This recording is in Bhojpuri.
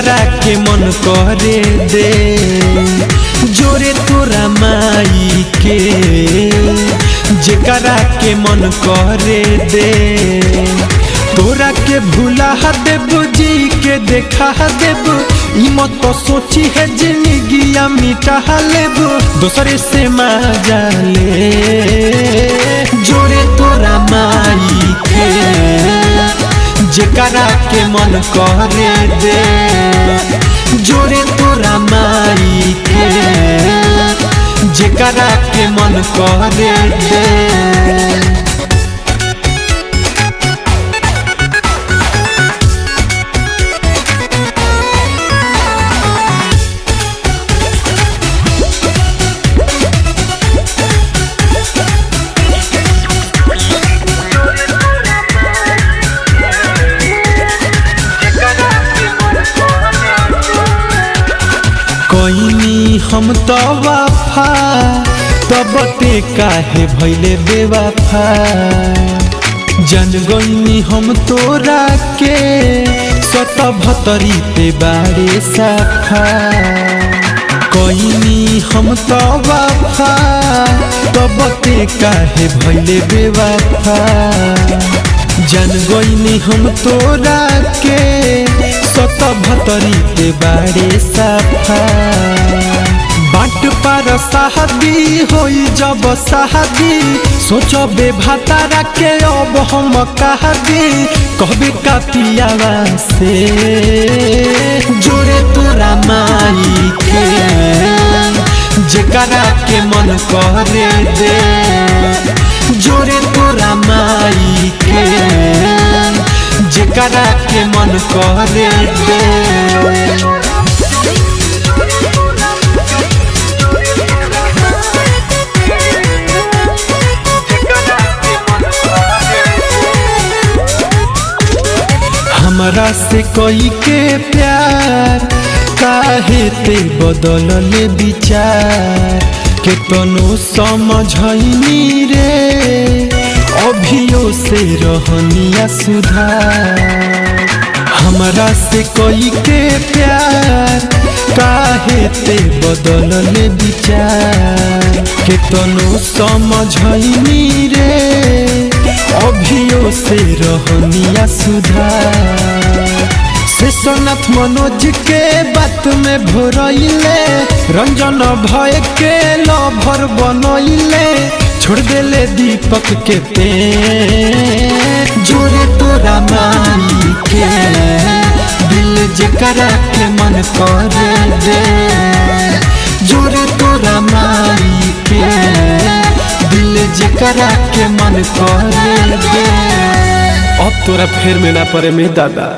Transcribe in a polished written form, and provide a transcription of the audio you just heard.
जेकरा के मन करे दे जोरे तोरा माई के जेकरा के मन करे दे तोरा के भूला देबू जी के देखा देबू ई मत तो सोची है जिंदगिया मिटा लेबू दोसरे से मजा ले जोरे तोरा माई के जेकरा के मन करे दे जोरे तोरा माई के जेकरा के मन करे दे। कोइनी हम तो वफा तब ते काहे भइले बेवफा जन गइनी हम तोरा के 77 ते बारे साफा कोइनी हम तो वफा तब ते काहे भइले बेवफा जन गइनी हम तोरा के 77 ते बारे साफा बाट पार शादी होई जब शादी सोचबे भातारा के अब हम कहबे कहबे का पियावा से जोरे तोरा माई के जेकरा के मन करे दे जोरे तोरा माई के जेकरा के मन करे दे। हमरा से कोई के प्यार काहे ते बदलले विचार के तनो समझनी रे अभियो से रहनिया सुधार हमरा से कोई के प्यार काहे ते बदलले विचार के तनो समझनी रे अभियो से रहनिया सुधार शेषनाथ मनोज के बात में भोरइले रंजन भय के लभर बनइले छोड़ देले दीपक के पे जोरे तोरा माई के दिल जेकरा के मन करे दे जोरे तोरा माई के दिल जेकरा के मन करे दे। अब तोरा फेर में ना पड़े में दादा।